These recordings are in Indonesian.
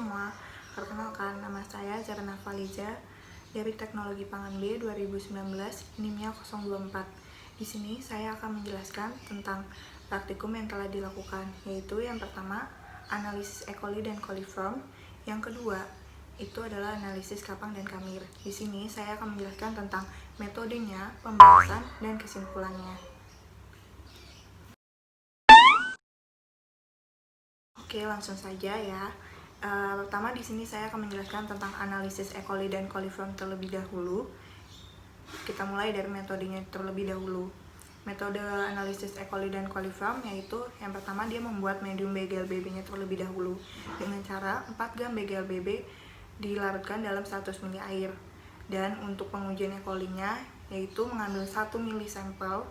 semua, perkenalkan nama saya Zarna Faliza dari Teknologi Pangan B 2019, NIM-nya 024. Di sini saya akan menjelaskan tentang praktikum yang telah dilakukan, yaitu yang pertama, analisis E. coli dan coliform. Yang kedua, itu adalah analisis kapang dan kamir. Di sini saya akan menjelaskan tentang metodenya, pembahasan, dan kesimpulannya. Oke, langsung saja ya. Pertama di sini saya akan menjelaskan tentang analisis E. coli dan coliform terlebih dahulu. Kita mulai dari metodenya terlebih dahulu. Metode analisis E. coli dan coliform yaitu yang pertama dia membuat medium BGLBB-nya terlebih dahulu dengan cara 4 gram BGLBB dilarutkan dalam 100 ml air. Dan untuk pengujian E. coli-nya yaitu mengambil 1 ml sampel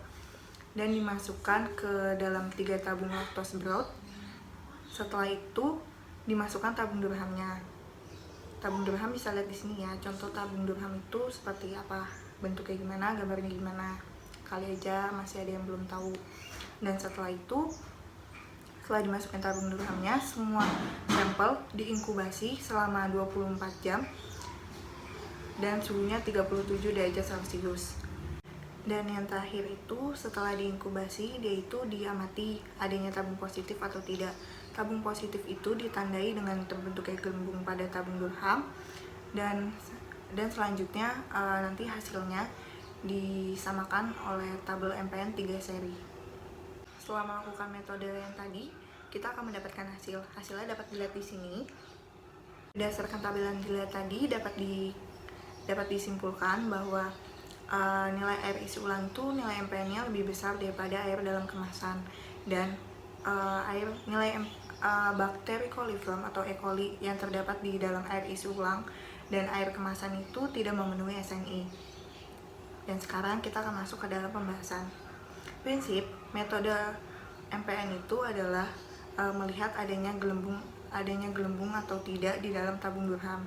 dan dimasukkan ke dalam 3 tabung lactose broth. Setelah itu dimasukkan tabung durhamnya. Tabung durham bisa lihat di sini ya. Contoh tabung durham itu seperti apa, bentuknya gimana, gambarnya gimana. Kali aja masih ada yang belum tahu. Dan setelah itu, setelah dimasukkan tabung durhamnya, semua sampel diinkubasi selama 24 jam dan suhunya 37 derajat Celcius. Dan yang terakhir itu setelah diinkubasi, dia itu diamati adanya tabung positif atau tidak. Tabung positif itu ditandai dengan terbentuknya gelembung pada tabung durham dan selanjutnya nanti hasilnya disamakan oleh tabel MPN 3 seri. Setelah melakukan metode yang tadi, kita akan mendapatkan hasil. Hasilnya dapat dilihat di sini. Berdasarkan tabel yang dilihat tadi dapat disimpulkan bahwa nilai air isi ulang itu nilai MPN-nya lebih besar daripada air dalam kemasan, dan nilai bakteri coliform atau E. coli yang terdapat di dalam air isi ulang dan air kemasan itu tidak memenuhi SNI. Dan sekarang kita akan masuk ke dalam pembahasan. Prinsip metode MPN itu adalah melihat adanya gelembung atau tidak di dalam tabung durham.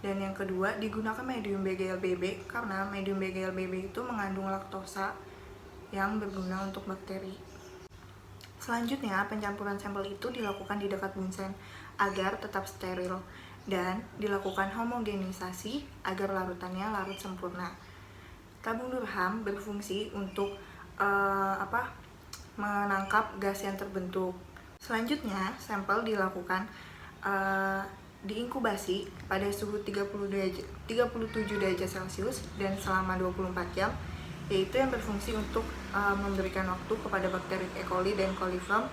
Dan yang kedua, digunakan medium BGLBB karena medium BGLBB itu mengandung laktosa yang berguna untuk bakteri. Selanjutnya, pencampuran sampel itu dilakukan di dekat bunsen agar tetap steril dan dilakukan homogenisasi agar larutannya larut sempurna. Tabung durham berfungsi untuk menangkap gas yang terbentuk. Selanjutnya, sampel dilakukan diinkubasi pada suhu 37 derajat Celcius dan selama 24 jam, yaitu yang berfungsi untuk memberikan waktu kepada bakteri E. coli dan coliform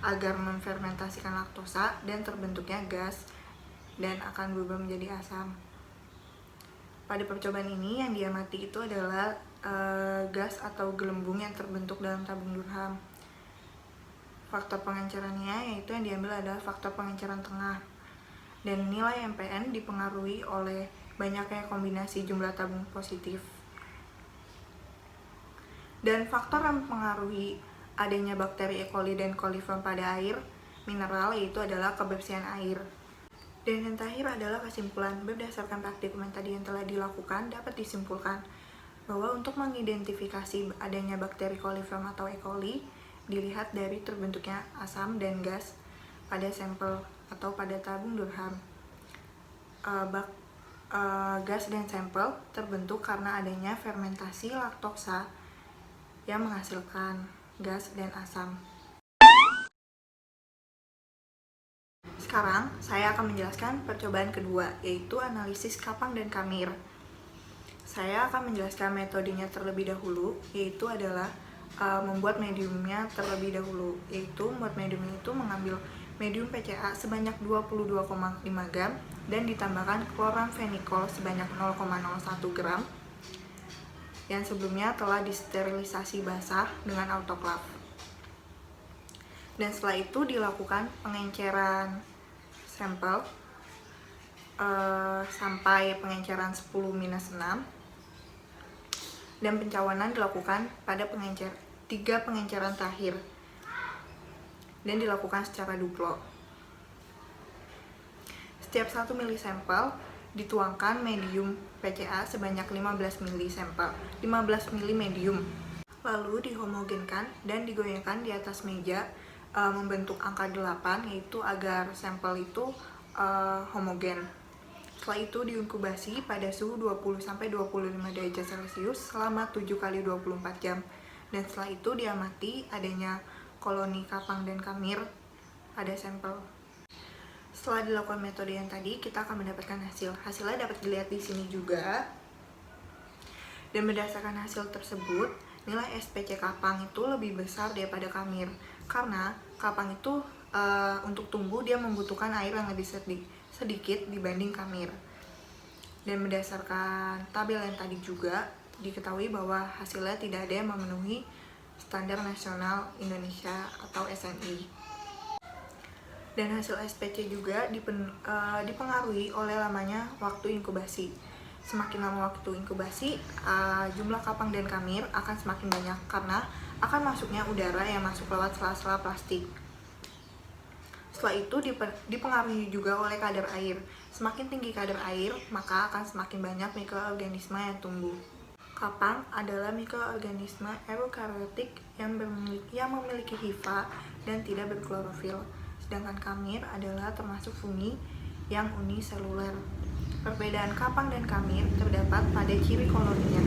agar menfermentasikan laktosa dan terbentuknya gas dan akan berubah menjadi asam. Pada percobaan ini yang diamati itu adalah gas atau gelembung yang terbentuk dalam tabung durham. Faktor pengencerannya yaitu yang diambil adalah faktor pengenceran tengah. Dan nilai MPN dipengaruhi oleh banyaknya kombinasi jumlah tabung positif. Dan faktor yang mempengaruhi adanya bakteri E. coli dan coliform pada air mineral yaitu adalah kebersihan air. Dan yang terakhir adalah kesimpulan. Berdasarkan praktikum yang tadi yang telah dilakukan, dapat disimpulkan bahwa untuk mengidentifikasi adanya bakteri coliform atau E. coli dilihat dari terbentuknya asam dan gas pada sampel atau pada tabung durham. Gas dan sampel terbentuk karena adanya fermentasi laktosa yang menghasilkan gas dan asam. Sekarang saya akan menjelaskan percobaan kedua, yaitu analisis kapang dan kamir. Saya akan menjelaskan metodenya terlebih dahulu, yaitu adalah membuat mediumnya terlebih dahulu, yaitu membuat medium itu mengambil medium PCA sebanyak 22,5 gram dan ditambahkan chloramphenicol sebanyak 0,01 gram yang sebelumnya telah disterilisasi basah dengan autoclave. Dan setelah itu dilakukan pengenceran sampel sampai pengenceran 10-6 dan pencawanan dilakukan pada 3 pengenceran terakhir dan dilakukan secara duplo. Setiap 1 ml sampel dituangkan medium PCA sebanyak 15 ml sampel, 15 ml medium. Lalu dihomogenkan dan digoyangkan di atas meja membentuk angka 8, yaitu agar sampel itu homogen. Setelah itu diinkubasi pada suhu 20-25 derajat Celcius selama 7 kali 24 jam. Dan setelah itu diamati adanya koloni kapang dan kamir pada sampel. Setelah dilakukan metode yang tadi, kita akan mendapatkan hasil. Hasilnya dapat dilihat di sini juga. Dan berdasarkan hasil tersebut, nilai SPC kapang itu lebih besar daripada kamir. Karena kapang itu untuk tumbuh dia membutuhkan air yang lebih sedikit dibanding kamir. Dan berdasarkan tabel yang tadi juga diketahui bahwa hasilnya tidak ada yang memenuhi standar nasional Indonesia atau SNI. Dan hasil SPC juga dipengaruhi oleh lamanya waktu inkubasi. Semakin lama waktu inkubasi, jumlah kapang dan kamir akan semakin banyak karena akan masuknya udara yang masuk lewat sela-sela plastik. Setelah itu dipengaruhi juga oleh kadar air. Semakin tinggi kadar air, maka akan semakin banyak mikroorganisme yang tumbuh. Kapang adalah mikroorganisme eukariotik yang memiliki hifa dan tidak berklorofil. Sedangkan kamir adalah termasuk fungi yang uniseluler. Perbedaan kapang dan kamir terdapat pada ciri koloninya.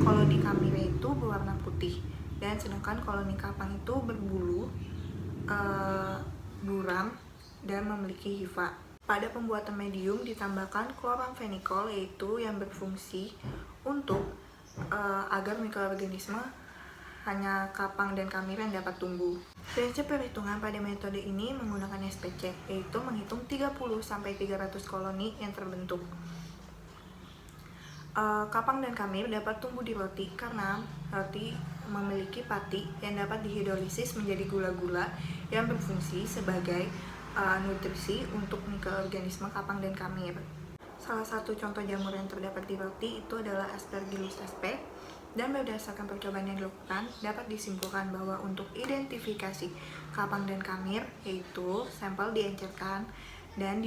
Koloni kamir itu berwarna putih, dan sedangkan koloni kapang itu berbulu, buram, dan memiliki hifa. Pada pembuatan medium ditambahkan kloramfenikol, yaitu yang berfungsi untuk agar mikroorganisme hanya kapang dan kamir yang dapat tumbuh. Prinsip perhitungan pada metode ini menggunakan SPC, yaitu menghitung 30-300 koloni yang terbentuk. Kapang dan kamir dapat tumbuh di roti karena roti memiliki pati yang dapat dihidrolisis menjadi gula-gula yang berfungsi sebagai nutrisi untuk mikroorganisme kapang dan kamir. Salah satu contoh jamur yang terdapat di roti itu adalah Aspergillus sp. Dan berdasarkan percobaan yang dilakukan, dapat disimpulkan bahwa untuk identifikasi kapang dan kamir, yaitu sampel diencerkan dan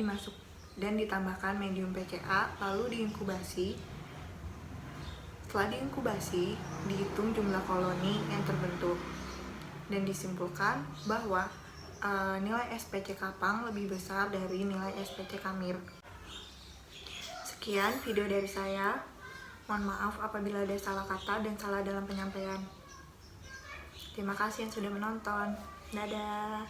ditambahkan medium PCA, lalu diinkubasi. Setelah diinkubasi, dihitung jumlah koloni yang terbentuk dan disimpulkan bahwa nilai SPC kapang lebih besar dari nilai SPC kamir. Sekian video dari saya. Mohon maaf apabila ada salah kata dan salah dalam penyampaian. Terima kasih yang sudah menonton. Dadah.